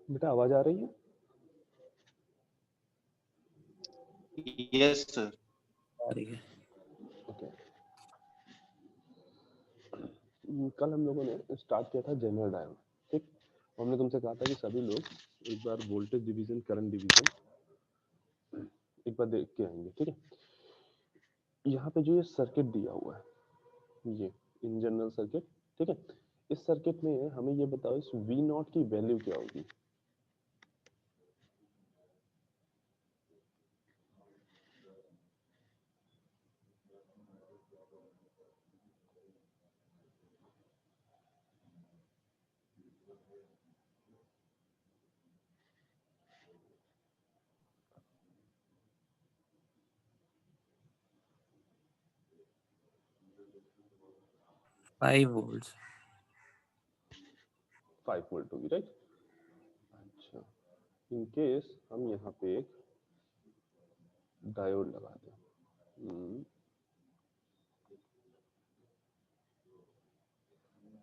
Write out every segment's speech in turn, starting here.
बेटा आवाज आ रही है? Yes sir. आ रही है। ओके। कल हम लोगों ने स्टार्ट किया था जनरल डायोड, ठीक। हमने तुमसे कहा था कि सभी लोग एक बार वोल्टेज डिवीजन, करंट डिवीजन एक बार देख के आएंगे, ठीक है। यहाँ पे जो ये सर्किट दिया हुआ है, ये इन जनरल सर्किट, ठीक है। इस सर्किट में हमें ये बताओ इस V नॉट की वैल्यू क्या होगी? फाइव वोल्ट 5 वोल्ट होगी, राइट। अच्छा, इन केस हम यहाँ पे एक डायोड लगा दें,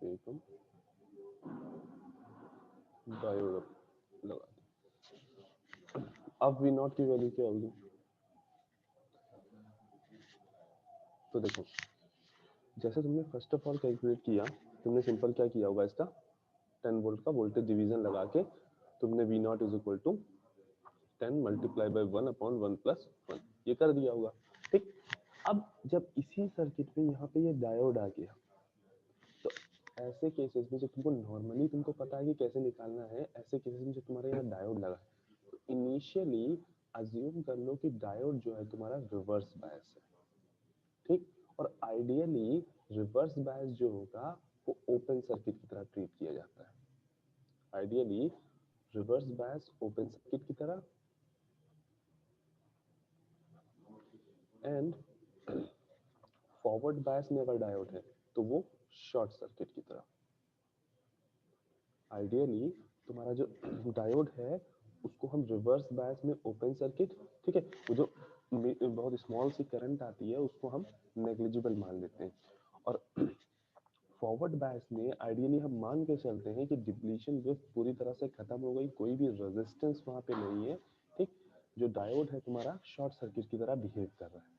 एक हम डायोड लगा दें। अब V नॉट की वैल्यू क्या होगी? तो देखो, जैसे तुमने फर्स्ट ऑफ ऑल कैलकुलेट किया, तुमने सिंपल क्या किया होगा, इसका 10 वोल्ट का वोल्टेज डिवीजन लगा के तुमने V not is equal to 10 multiply by 1 upon 1 plus 1 ये कर दिया होगा, ठीक। अब जब इसी सर्किट में यहाँ पे ये डायोड आ गया, तो ऐसे केसेस में जब तुमको नॉर्मली तुमको पता है कि कैसे निकालना है, ऐसे केसेस में जब तुम्हारे यहाँ डायोड लगा तो इनिशियली अज्यूम कर लो कि डायोड जो है तुम्हारा रिवर्स बायस है, ठीक। और आइडियली रिवर्स बायस जो होगा वो ओपन सर्किट की तरह ट्रीट किया जाता है। Ideally reverse bias open circuit की तरह एंड फॉरवर्ड बायस में अगर डायोड है तो वो शॉर्ट सर्किट की तरह। आइडियली तुम्हारा जो डायोड है उसको हम रिवर्स बायस में ओपन सर्किट, ठीक है, वो जो बहुत स्मॉल सी करंट आती है उसको हम नेग्लिजिबल मान लेते हैं। और फॉरवर्ड बायस में आइडियली हम मान के चलते हैं कि डिप्लीशन वेव पूरी तरह से खत्म हो गई, कोई भी रेजिस्टेंस वहां पे नहीं है, ठीक। जो डायोड है तुम्हारा शॉर्ट सर्किट की तरह बिहेव कर रहा है,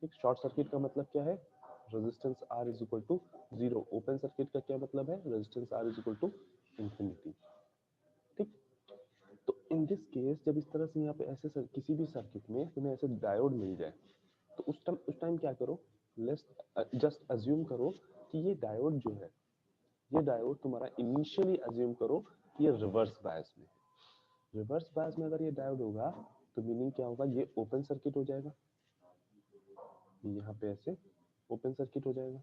ठीक। शॉर्ट सर्किट का मतलब क्या है? Resistance R is equal to 0। Open circuit का क्या मतलब है? Resistance R is equal to infinity, ठीक। तो इन दिस केस जब इस तरह से यहाँ पे ऐसे किसी भी सर्किट में तुम्हें ऐसे डायोड मिल जाए तो उस टाइम क्या करो, लेट्स जस्ट अज्यूम करो कि ये डायोड जो है, ये डायोड तुम्हारा इनिशियली अज्यूम करो कि ये रिवर्स बायस में। रिवर्स बायस में अगर ये डायोड होगा तो मीनिंग क्या होगा, ये ओपन सर्किट हो जाएगा, यहाँ पे ऐसे ओपन सर्किट हो जाएगा,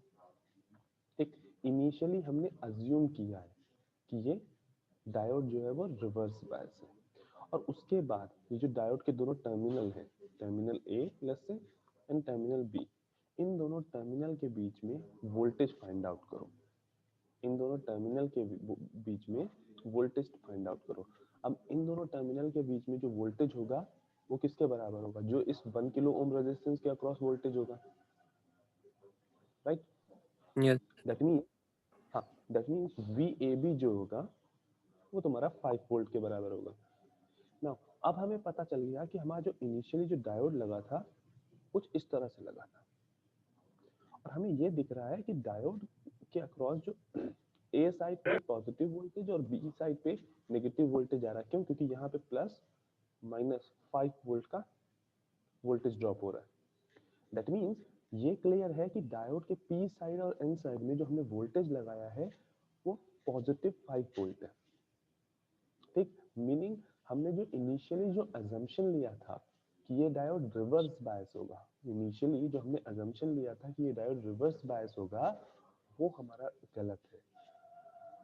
ठीक। इनिशियली हमने अज्यूम किया है कि ये डायोड जो है वो रिवर्स बायस है। और उसके बाद ये जो डायोड के दोनों टर्मिनल हैं, टर्मिनल ए प्लस से एंड टर्मिनल बी, इन दोनों टर्मिनल के बीच में वोल्टेज फाइंड आउट करो। इन दोनों टर्मिनल के बीच में वोल्टेज फाइंड आउट करो। अब इन दोनों टर्मिनल के बीच में जो वोल्टेज होगा वो किसके बराबर होगा? जो इस 1 किलो ओम रेजिस्टेंस के अक्रॉस वोल्टेज होगा, राइट। यस दैट मीन, हाँ, दैट मीन्स VAB जो होगा वो तुम्हारा 5 वोल्ट के बराबर होगा। नाउ अब हमें पता चल गया कि हमारा जो इनिशियली जो डायोड लगा था कुछ इस तरह से लगा था, और हमें ये दिख रहा है कि डायोड के अक्रॉस जो ए साइड पे पॉजिटिव वोल्टेज और बी साइड पे नेगेटिव वोल्टेज आ रहा है। क्यों? क्योंकि यहाँ पे प्लस माइनस 5 वोल्ट का वोल्टेज ड्रॉप हो रहा है। दैट मीन्स ये क्लियर है कि डायोड के पी साइड और एन साइड में जो हमने वोल्टेज लगाया है वो पॉजिटिव 5 वोल्ट है, ठीक। मीनिंग हमने जो इनिशियली जो अजम्पशन लिया था कि ये डायोड रिवर्स बायस होगा, इनिशियली जो हमने अजम्पशन लिया था कि ये डायोड रिवर्स बायस होगा वो हमारा गलत है।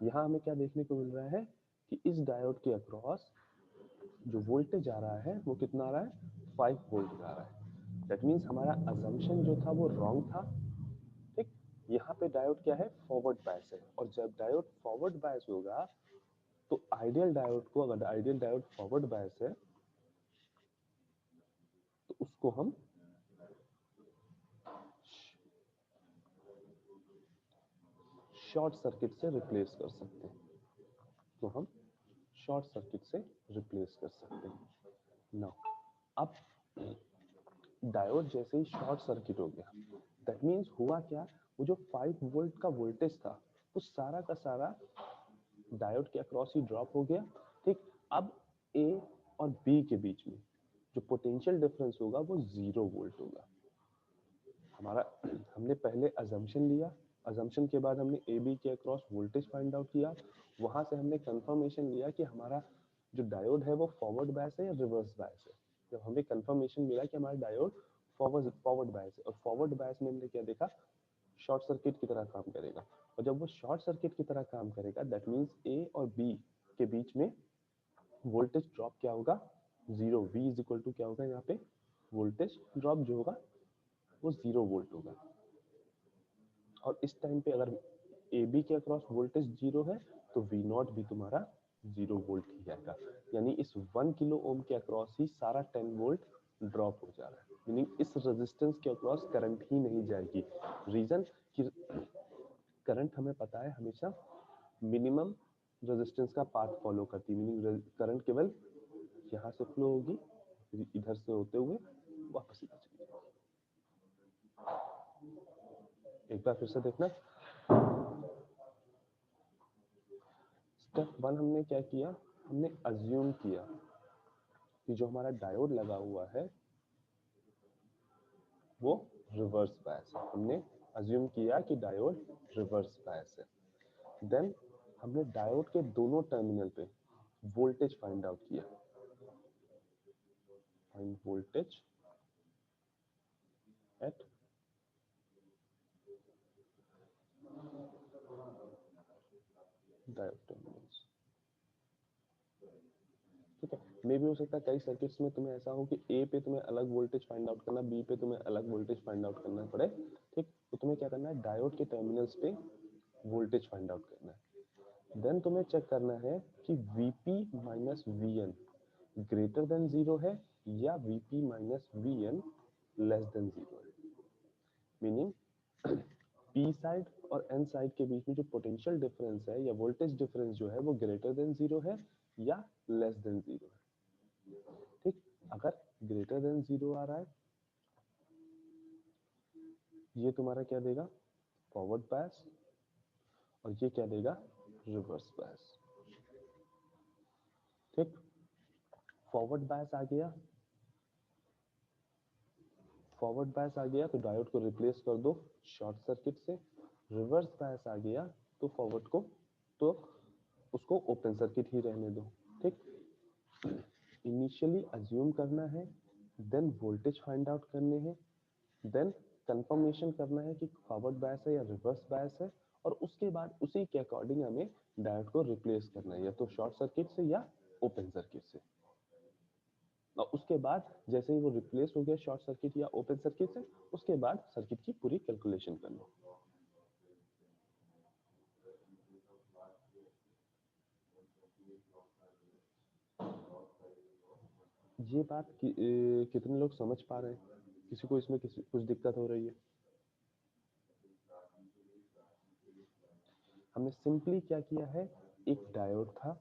यहाँ हमें क्या देखने को मिल रहा है कि इस डायोड के अक्रॉस जो वोल्टेज आ रहा है वो कितना आ रहा है? 5 वोल्ट आ रहा है। दैट मीन्स हमारा अजम्पशन जो था वो रॉन्ग था, ठीक। यहाँ पे डायोड क्या है? फॉरवर्ड बायस है, और जब डायोड फॉरवर्ड बायस होगा तो आइडियल डायोड को, अगर आइडियल डायोड फॉरवर्ड बायस है तो उसको हम शॉर्ट सर्किट से रिप्लेस कर सकते हैं, तो हम शॉर्ट सर्किट से रिप्लेस कर सकते हैं। नाउ अब डायोड जैसे ही शॉर्ट सर्किट हो गया, दैट मीन्स हुआ क्या, वो जो 5 वोल्ट का वोल्टेज था वो सारा का सारा डायोड के अक्रॉस ही ड्रॉप हो गया। ठीक, अब ए और बी के बीच में जो पोटेंशियल डिफरेंस होगा वो 0 वोल्ट होगा। हमारा हमने पहले अजम्पशन लिया, अजम्पशन के बाद हमने ए बी के अक्रॉस वोल्टेज फाइंड आउट किया, वहां से हमने कंफर्मेशन लिया कि हमारा जो डायोड है वो फॉरवर्ड बायस है या रिवर्स बायस है। जब हमें कंफर्मेशन मिला कि हमारा डायोड फॉरवर्ड बायस है, और फॉरवर्ड बायस में हमने क्या देखा, शॉर्ट सर्किट की तरह काम करेगा, और जब वो शॉर्ट सर्किट की तरह काम करेगा दैट मीन्स ए और बी के बीच में वोल्टेज ड्रॉप क्या होगा, 0। V इज इक्वल टू क्या होगा यहाँ पे, वोल्टेज ड्रॉप जो होगा वो 0 वोल्ट होगा। और इस टाइम पे अगर ए बी के अक्रॉस वोल्टेज 0 है तो वी नॉट भी तुम्हारा 0 वोल्ट ही आएगा, यानी इस 1 किलो ओम के अक्रॉस ही सारा 10 वोल्ट ड्रॉप हो जा रहा है, मीनिंग इस रेजिस्टेंस के अक्रॉस करंट ही नहीं जाएगी। रीजन कि करंट हमें पता है हमेशा मिनिमम रेजिस्टेंस का पाथ फॉलो करती है, मीनिंग करंट केवल यहाँ से फ्लो होगी, फिर इधर से होते हुए वापस इधर चली जाएगी। एक बार फिर से देखना, स्टेप 1 हमने क्या किया, हमने अज्यूम किया कि जो हमारा डायोड लगा हुआ है वो रिवर्स बायस है। हमने अज्यूम किया कि डायोड रिवर्स बायस है। देन हमने डायोड के दोनों टर्मिनल पे वोल्टेज फाइंड आउट किया, find voltage at diode terminals. ठीक है, मे भी हो सकता है कई सर्किट्स में तुम्हें ऐसा हो कि ए पे तुम्हें अलग वोल्टेज फाइंड आउट करना, बी पे तुम्हें अलग वोल्टेज फाइंड आउट करना पड़े। ठीक, तो तुम्हें क्या करना है, डायोड के टर्मिनल्स पे वोल्टेज फाइंड आउट करना है। देन तुम्हें चेक करना है कि Vp minus Vn greater than 0 है या Vp minus Vn less than 0 है, मीनिंग पी साइड और एन साइड के बीच में जो पोटेंशियल डिफरेंस है या वोल्टेज डिफरेंस जो है वो ग्रेटर देन 0 है या लेस देन 0 है। ठीक, अगर ग्रेटर देन 0 आ रहा है ये तुम्हारा क्या देगा, फॉरवर्ड बायस, और ये क्या देगा, रिवर्स बायस। ठीक, फॉरवर्ड बायस आ गया, फॉरवर्ड बायस आ गया तो डायोड को रिप्लेस कर दो शॉर्ट सर्किट से। रिवर्स बायस आ गया तो फॉरवर्ड को, तो उसको ओपन सर्किट ही रहने दो। ठीक, इनिशियली अज्यूम करना है, देन वोल्टेज फाइंड आउट करने हैं, देन कंफर्मेशन करना है कि फॉरवर्ड बायस है या रिवर्स बायस है, और उसके बाद उसी के अकॉर्डिंग हमें डायोड को रिप्लेस करना है, या तो शॉर्ट सर्किट से या ओपन सर्किट से। और उसके बाद जैसे ही वो रिप्लेस हो गया शॉर्ट सर्किट या ओपन सर्किट से, उसके बाद सर्किट की पूरी कैलकुलेशन कर लो। ये बात कितने लोग समझ पा रहे हैं, किसी को इसमें कुछ दिक्कत हो रही है? हमने सिंपली क्या किया है, एक डायोड था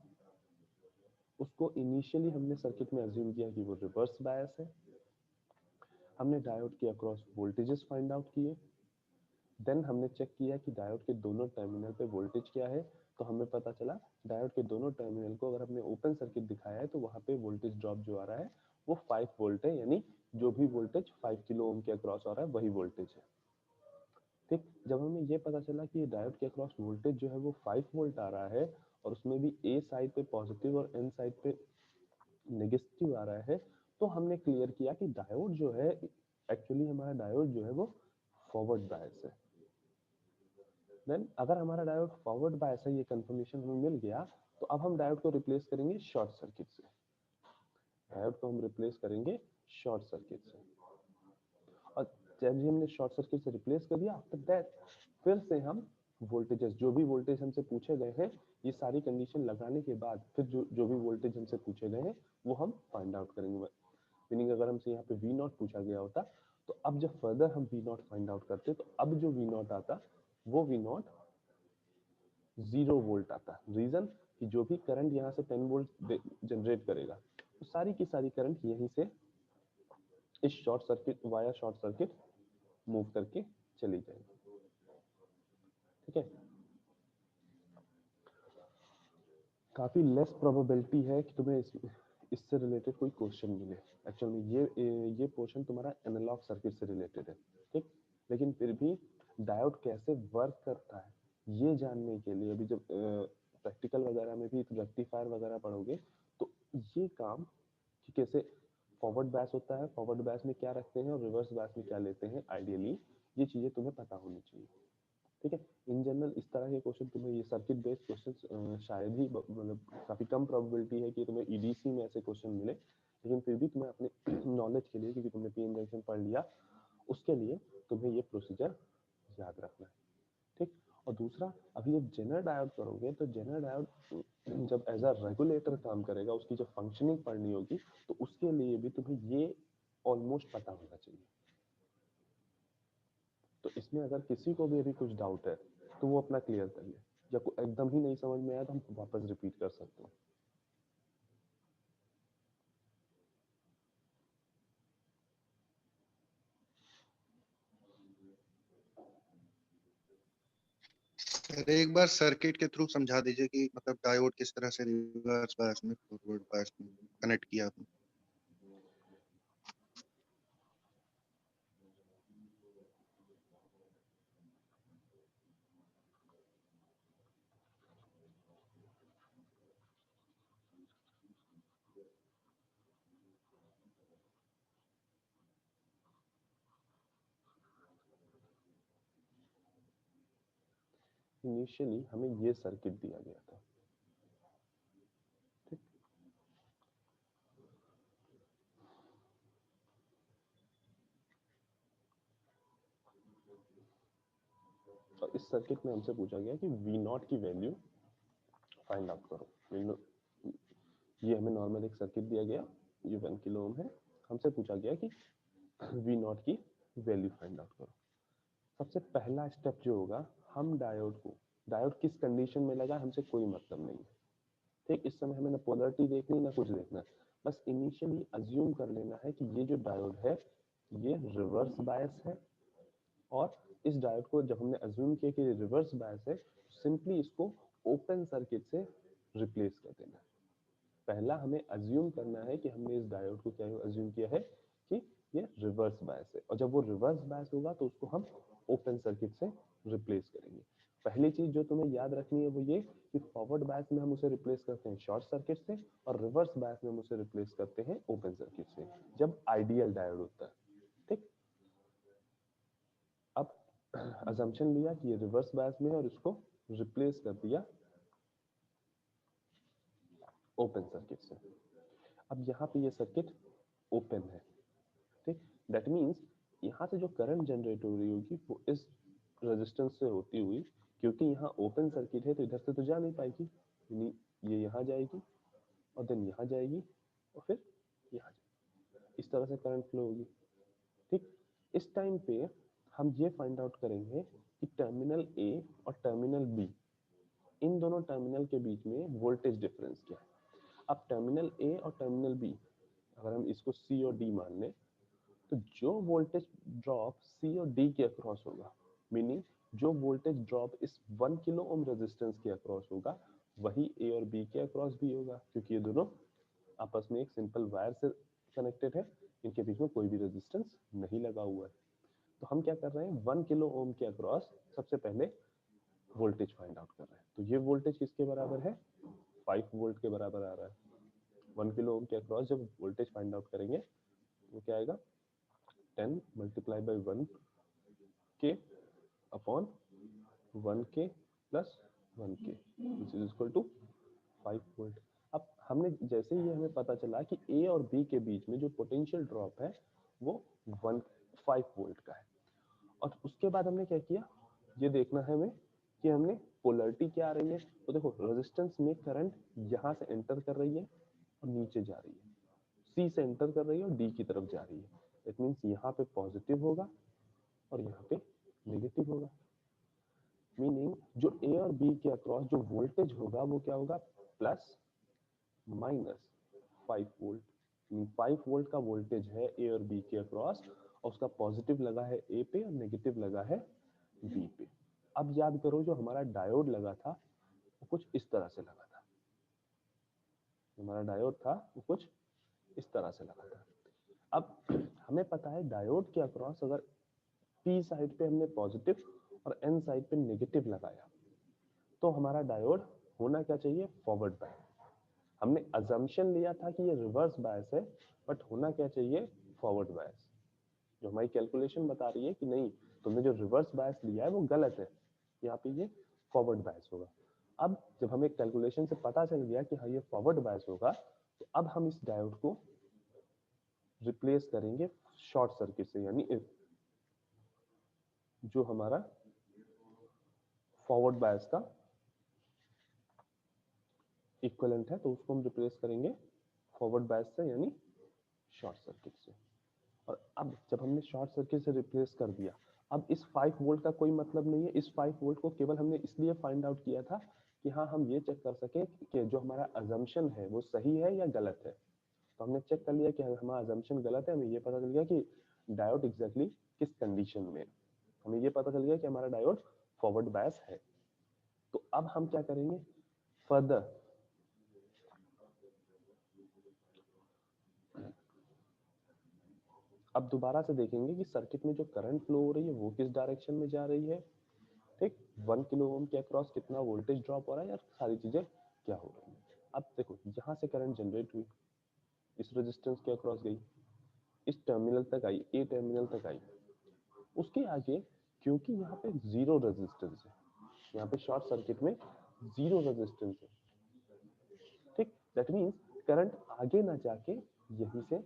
उसको इनिशियली हमने सर्किट में अज्यूम किया कि वो रिवर्स बायस है, हमने डायोड के अक्रॉस वोल्टेजेस फाइंड आउट किए, देन हमने चेक किया कि डायोड के दोनों टर्मिनल पे वोल्टेज क्या है, तो हमें पता चला डायोड के दोनों टर्मिनल को अगर हमने ओपन सर्किट दिखाया है तो वहां पे वोल्टेज ड्रॉप जो आ रहा है वो 5 वोल्ट है, यानी जो भी वोल्टेज 5 किलो ओम के अक्रॉस आ रहा है वही वोल्टेज है। ठीक, जब हमें ये पता चला कि डायोड के अक्रॉस वोल्टेज जो है वो 5 वोल्ट आ रहा है और उसमें भी ए साइड पे पॉजिटिव और एन साइड पे नेगेटिव आ रहा है, तो हमने क्लियर किया कि डायोड जो है, एक्चुअली हमारा डायोड जो है वो फॉरवर्ड बायस है। देन अगर हमारा डायोड फॉरवर्ड बायस है, ये कंफर्मेशन हमें मिल गया, तो अब हम डायोड को रिप्लेस करेंगे शॉर्ट सर्किट से। डायोड को हम रिप्लेस करेंगे शॉर्ट सर्किट से, और जब भी हमने शॉर्ट सर्किट से रिप्लेस कर दिया आफ्टर दैट फिर से हम वोल्टेजेस, जो भी वोल्टेज हमसे पूछे गए हैं ये सारी कंडीशन लगाने के बाद फिर जो भी वोल्टेज हमसे पूछे गए हैं वो हम फाइंड आउट करेंगे। मीनिंग अगर हमसे यहाँ पे वी नॉट पूछा गया होता तो अब जब फर्दर हम वी नॉट फाइंड आउट करते तो अब जो वी नॉट आता वो वी नॉट 0 वोल्ट आता। रीजन कि जो भी करंट यहाँ से 10 वोल्ट जनरेट करेगा तो सारी की सारी करंट यहीं से इस short circuit via short circuit move करके चली जाएगी। ठीक है, काफी लेस प्रोबेबिलिटी है कि तुम्हें इससे रिलेटेड कोई क्वेश्चन मिले। एक्चुअली ये पोर्शन तुम्हारा एनालॉग सर्किट से रिलेटेड है, ठीक। लेकिन फिर भी डायोड कैसे वर्क करता है ये जानने के लिए अभी जब प्रैक्टिकल वगैरह में भी रेक्टिफायर वगैरह पढ़ोगे तो ये काम कि कैसे फॉरवर्ड बैस होता है, फॉरवर्ड बैस में क्या रखते हैं और रिवर्स बैस में क्या लेते हैं, आइडियली ये चीजें तुम्हें पता होनी चाहिए। ठीक है, इन जनरल इस तरह के क्वेश्चन तुम्हें ये सर्किट बेस्ड क्वेश्चन शायद ही मतलब काफी कम प्रोबेबिलिटी है कि तुम्हें ईडीसी में ऐसे क्वेश्चन मिले, लेकिन फिर भी तुम्हें अपने नॉलेज के लिए क्योंकि तुमने पीएन जंक्शन पढ़ लिया उसके लिए तुम्हें ये प्रोसीजर याद रखना है। ठीक, और दूसरा अभी जब जेनर डायोड करोगे तो जेनर डायोड जब एज अ रेगुलेटर काम करेगा उसकी जब फंक्शनिंग पढ़नी होगी तो उसके लिए भी तुम्हें ये ऑलमोस्ट पता होना चाहिए। तो इसमें अगर किसी को भी अभी कुछ डाउट है तो वो अपना क्लियर कर ले, या एकदम ही नहीं समझ में आया तो हम वापस रिपीट कर सकते हैं। सर एक बार सर्किट के थ्रू समझा दीजिए कि मतलब डायोड किस तरह से रिवर्स बायस में फॉरवर्ड बायस में कनेक्ट किया आपने। इनिशियली हमें ये सर्किट दिया गया था, ठीक। और इस सर्किट में हमसे पूछा गया कि वी नॉट की वैल्यू फाइंड आउट करो। ये हमें नॉर्मल एक सर्किट दिया गया, ये 1 किलो ओम है, हमसे पूछा गया कि वी नॉट की वैल्यू फाइंड आउट करो। सबसे पहला स्टेप जो होगा, हम डायोड किस कंडीशन में लगा हमसे कोई मतलब नहीं है, ठीक। इस समय हमें ना पोलरिटी देखनी ना कुछ देखना, बस इनिशियली अज्यूम कर लेना है कि ये जो डायोड है ये रिवर्स बायस है, और इस डायोड को जब हमने अज्यूम किया कि रिवर्स बायस है सिंपली इसको ओपन सर्किट से रिप्लेस कर देना है। पहला हमें अज्यूम करना है कि हमने इस डायोड को क्या अज्यूम किया है कि ये रिवर्स बायस है, और जब वो रिवर्स बायस होगा तो उसको हम ओपन सर्किट से रिप्लेस करेंगे। पहली चीज जो तुम्हें याद रखनी है वो ये कि फॉरवर्ड बायस में हम उसे रिप्लेस करते हैं शॉर्ट सर्किट से, और रिवर्स बायस में हम उसे रिप्लेस करते हैं ओपन सर्किट से जब आइडियल डायोड होता है, ठीक। अब अजम्पशन लिया कि ये रिवर्स बायस में है और इसको रिप्लेस कर दिया ओपन सर्किट से। अब यहाँ पे ये सर्किट ओपन है, ठीक। दैट मीन्स यहाँ से जो करंट जनरेट हो रही होगी वो इस रेजिस्टेंस से होती हुई, क्योंकि यहाँ ओपन सर्किट है तो इधर से तो जा नहीं पाएगी, यानी ये यहाँ जाएगी और देन यहाँ जाएगी और फिर यहाँ जाएगी, इस तरह से करंट फ्लो होगी, ठीक। इस टाइम पे हम ये फाइंड आउट करेंगे कि टर्मिनल ए और टर्मिनल बी, इन दोनों टर्मिनल के बीच में वोल्टेज डिफरेंस क्या है। अब टर्मिनल ए और टर्मिनल बी अगर हम इसको सी और डी मान लें तो जो वोल्टेज ड्रॉप सी और डी के अक्रॉस होगा, मीनिंग जो वोल्टेज ड्रॉप इस 1 किलो ओम रेजिस्टेंस के अक्रॉस होगा वही ए और बी के अक्रॉस भी होगा, क्योंकि ये दोनों आपस में एक सिंपल वायर से कनेक्टेड है, इनके बीच में कोई भी रेजिस्टेंस नहीं लगा हुआ है। तो हम क्या कर रहे हैं, 1 किलो ओम के अक्रॉस सबसे पहले वोल्टेज फाइंड आउट कर रहे हैं। तो ये वोल्टेज किसके बराबर है, 5 वोल्ट के बराबर आ रहा है। 1 किलो ओम के अक्रॉस जब वोल्टेज फाइंड आउट करेंगे वो क्या आएगा, 10 मल्टीप्लाई बाई 1 के अपॉन 1 के प्लस 1 के which is equal to 5 volt. अब हमने जैसे ही हमें पता चला कि ए और बी के बीच में जो पोटेंशियल ड्रॉप है वो 5 वोल्ट का है, और उसके बाद हमने क्या किया, ये देखना है हमें कि हमने पोलैरिटी क्या आ रही है, तो देखो रेजिस्टेंस में करंट यहाँ से एंटर कर रही है और नीचे जा रही है, सी से एंटर कर रही है और डी की तरफ जा रही है। इट मीन्स यहाँ पे पॉजिटिव होगा और यहाँ पे नेगेटिव होगा। मीनिंग जो ए और बी के अक्रॉस जो वोल्टेज होगा वो क्या होगा, प्लस माइनस 5 वोल्ट। 5 वोल्ट का वोल्टेज है ए और बी के अक्रॉस और उसका पॉजिटिव लगा है ए पे और नेगेटिव लगा है बी पे। अब याद करो जो हमारा डायोड लगा था वो कुछ इस तरह से लगा था, हमारा डायोड था वो कुछ इस तरह से लगा था। अब हमें पता है डायोड के अक्रॉस अगर पी साइड पे हमने पॉजिटिव और एन साइड पे नेगेटिव लगाया तो हमारा डायोड होना क्या चाहिए, फॉरवर्ड बायस। हमने अजम्पशन लिया था कि ये रिवर्स बायस है, बट होना क्या चाहिए, फॉरवर्ड बायस। जो हमारी कैलकुलेशन बता रही है कि नहीं तुमने जो रिवर्स बायस लिया है वो गलत है, यहाँ पे ये फॉरवर्ड बायस होगा। अब जब हमें कैलकुलेशन से पता चल गया कि हाँ ये फॉरवर्ड बायस होगा, तो अब हम इस डायोड को रिप्लेस करेंगे शॉर्ट सर्किट से, यानी जो हमारा फॉरवर्ड बायस का इक्विवेलेंट है, तो उसको हम रिप्लेस करेंगे फॉरवर्ड बायस से यानी शॉर्ट सर्किट से। और अब जब हमने शॉर्ट सर्किट से रिप्लेस कर दिया, अब इस 5 वोल्ट का कोई मतलब नहीं है। इस 5 वोल्ट को केवल हमने इसलिए फाइंड आउट किया था कि हाँ हम ये चेक कर सके कि जो हमारा अजम्पशन है वो सही है या गलत है। तो हमने चेक कर लिया कि हमारा अजम्पशन गलत है, हमें ये पता चल गया कि डायोड एग्जैक्टली किस कंडीशन में, हमें ये पता चल गया कि हमारा डायोड फॉरवर्ड बायस है। तो अब हम क्या करेंगे फर्दर, अब दोबारा से देखेंगे कि सर्किट में जो करंट फ्लो हो रही है वो किस डायरेक्शन में जा रही है। ठीक, 1 किलो ओम के अक्रॉस कितना वोल्टेज ड्रॉप हो रहा है यार, सारी चीजें क्या हो रही है। अब देखो यहाँ से करंट जनरेट हुई, इस रेजिस्टेंस के अक्रॉस गई, इस टर्मिनल तक आई, ए टर्मिनल तक आई, उसके आगे क्योंकि यहाँ पे जीरो रेजिस्टेंस है, यहाँ पे शॉर्ट सर्किट में जीरो रेजिस्टेंस है, ठीक, दैट मीन्स करंट आगे ना जाके यहीं से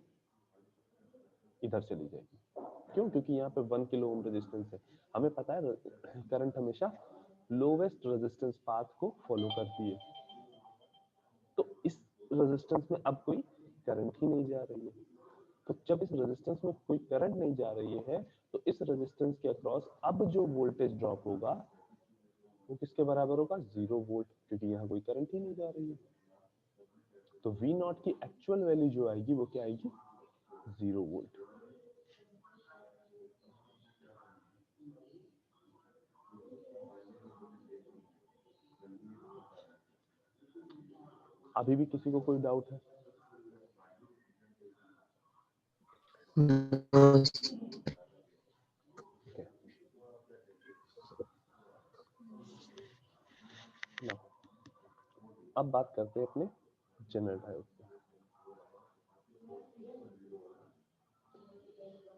इधर चली जाएगी। क्यों, क्योंकि यहाँ पे 1 किलो ओम रेजिस्टेंस है। हमें पता है करंट हमेशा लोवेस्ट रेजिस्टेंस पाथ को फॉलो करती है, तो इस रेजिस्टेंस में अब कोई करंट ही नहीं जा रही है। तो जब इस रेजिस्टेंस में कोई करंट नहीं जा रही है तो इस रेजिस्टेंस के अक्रॉस अब जो वोल्टेज ड्रॉप होगा वो किसके बराबर होगा, 0 वोल्ट, क्योंकि यहाँ कोई करंट ही नहीं जा रही है। तो V नॉट की एक्चुअल वैल्यू जो आएगी वो क्या आएगी, 0 वोल्ट। अभी भी किसी को कोई डाउट है? Okay. Now, अब बात करते हैं अपने जनरल डायोड की।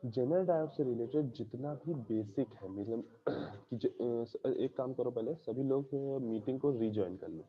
जनरल डायोड से रिलेटेड जितना भी बेसिक है, मतलब कि एक काम करो, पहले सभी लोग मीटिंग को रीजॉइन कर लो।